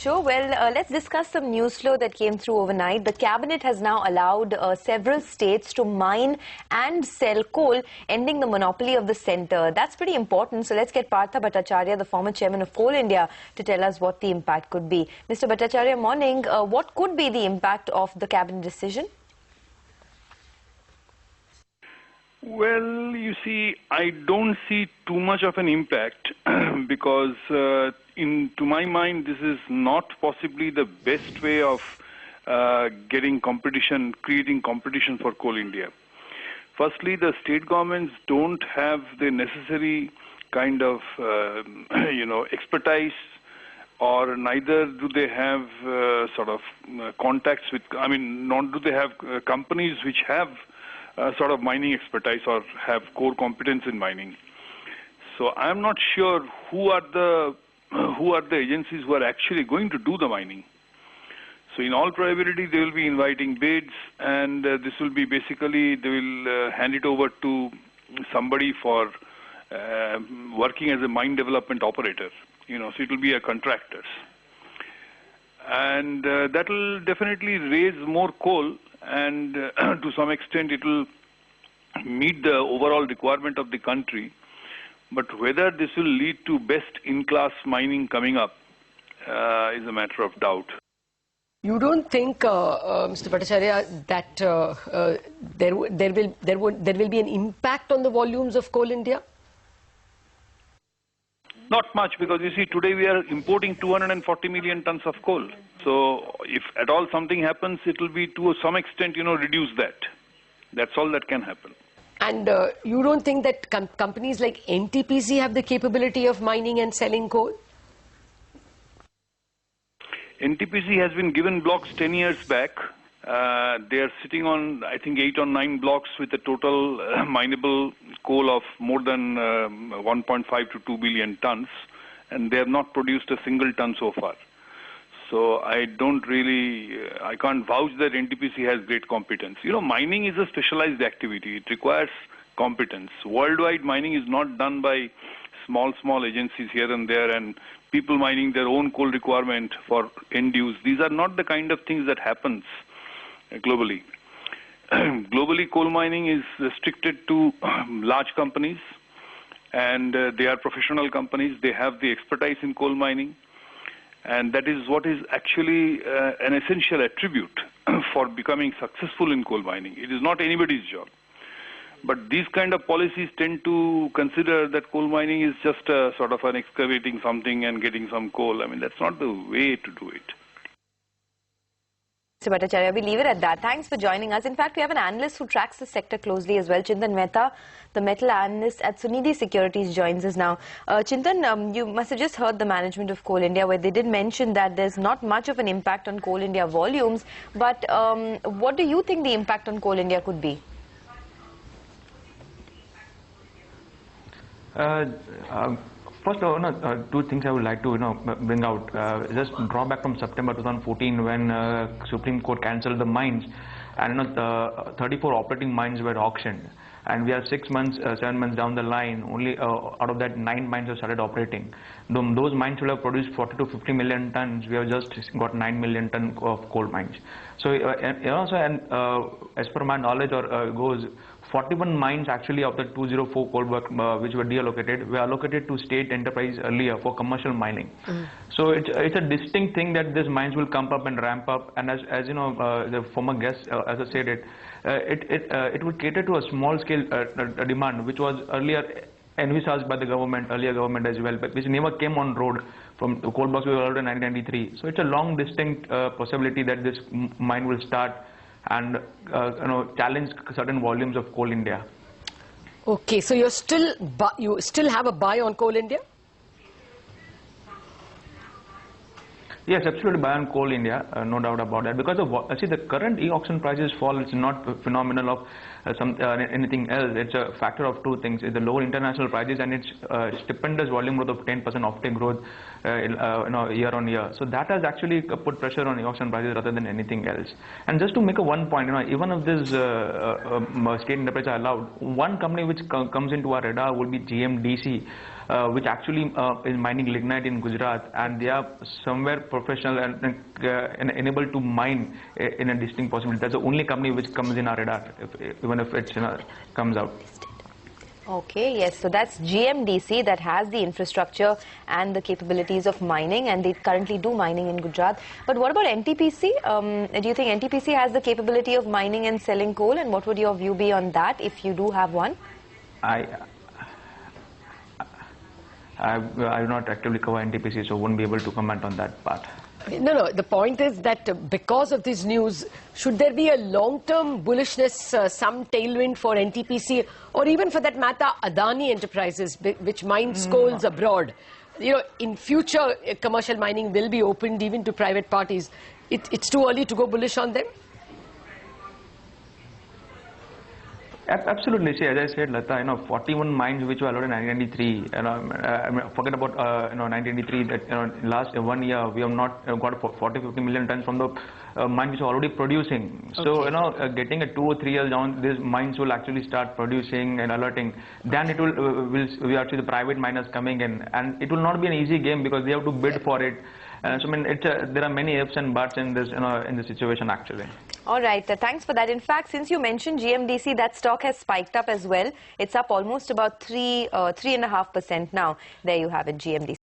show. Well, let's discuss some news flow that came through overnight. The cabinet has now allowed several states to mine and sell coal, ending the monopoly of the centre. That's pretty important. So let's get Partha Bhattacharya, the former chairman of Coal India, to tell us what the impact could be. Mr. Bhattacharya, morning. What could be the impact of the cabinet decision? Well, you see, I don't see too much of an impact because to my mind, this is not possibly the best way of creating competition for Coal India. Firstly, the state governments don't have the necessary kind of, expertise, or neither do they have contacts with, nor do they have companies which have mining expertise or have core competence in mining. So I'm not sure who are the agencies who are actually going to do the mining. So in all probability, they will be inviting bids, and this will be basically, they will hand it over to somebody for working as a mine development operator. So it will be a contractors. And that will definitely raise more coal, and to some extent it will meet the overall requirement of the country. But whether this will lead to best in-class mining coming up is a matter of doubt. You don't think, Mr. Bhattacharya, that there will be an impact on the volumes of Coal India? Not much, because you see, today we are importing 240 million tons of coal. So if at all something happens, it will be to some extent, reduce that. That's all that can happen. And you don't think that companies like NTPC have the capability of mining and selling coal? NTPC has been given blocks 10 years back. They are sitting on, I think, 8 or 9 blocks with a total mineable coal of more than 1.5 to 2 billion tons, and they have not produced a single ton so far. So I can't vouch that NTPC has great competence. Mining is a specialized activity. It requires competence. Worldwide, mining is not done by small agencies here and there and people mining their own coal requirement for end use. These are not the kind of things that happens globally. Globally, coal mining is restricted to large companies, and they are professional companies. They have the expertise in coal mining, and that is what is actually an essential attribute for becoming successful in coal mining. It is not anybody's job. But these kind of policies tend to consider that coal mining is just a sort of an excavating something and getting some coal. That's not the way to do it. Mr. Bhattacharya, we leave it at that. Thanks for joining us. In fact, we have an analyst who tracks the sector closely as well. Chintan Mehta, the metal analyst at Sunidhi Securities, joins us now. Chintan, you must have just heard the management of Coal India, where they did mention that there's not much of an impact on Coal India volumes. But what do you think the impact on Coal India could be? First, two things I would like to bring out. Just draw back from September 2014 when Supreme Court cancelled the mines, and the 34 operating mines were auctioned. And we are 7 months down the line. Only out of that, 9 mines have started operating. Those mines will have produced 40 to 50 million tons. We have just got 9 million tons of coal mines. So as per my knowledge goes, 41 mines actually of the 204 coal work which were deallocated were allocated to state enterprise earlier for commercial mining. So it's a distinct thing that these mines will come up and ramp up, and as you know, the former guest as I said it would cater to a small scale demand which was earlier envisaged by the earlier government as well, but which never came on road. From the coal blocks we were in 1993. So it's a long distinct possibility that this mine will start and challenge certain volumes of Coal India. Okay, so you still have a buy on Coal India? Yes, absolutely buy on Coal India, no doubt about that. Because of see, the current e-auction prices fall. It's not phenomenal of anything else. It's a factor of two things: it's the lower international prices and its stupendous volume growth of 10% offtake growth, year on year. So that has actually put pressure on e-auction prices rather than anything else. And just to make one point, even if this state enterprise are allowed, one company which comes into our radar would be GMDC. Which actually is mining lignite in Gujarat, and they are somewhere professional and enabled to mine in a distinct possibility. That's the only company which comes in our radar, even if it comes out. Okay, yes, so that's GMDC that has the infrastructure and the capabilities of mining, and they currently do mining in Gujarat. But what about NTPC? Do you think NTPC has the capability of mining and selling coal, and what would your view be on that if you do have one? I do not actively cover NTPC, so won't be able to comment on that part. No, the point is that because of this news, should there be a long-term bullishness, some tailwind for NTPC, or even for that matter, Adani Enterprises, which mines coals abroad? You know, in future, commercial mining will be opened even to private parties. It's too early to go bullish on them? Absolutely. See, as I said, Lata, 41 mines which were allowed in 1993. Forget about 1983. That last 1 year we have not got 40-50 million tons from the mines which are already producing. So getting a 2 or 3 years down, these mines will actually start producing and alerting. Then it we actually the private miners coming in, and it will not be an easy game because they have to bid for it. So there are many ifs and buts in this in this situation actually. All right, thanks for that. In fact, since you mentioned GMDC, that stock has spiked up as well. It's up almost about 3.5% now. There you have it, GMDC.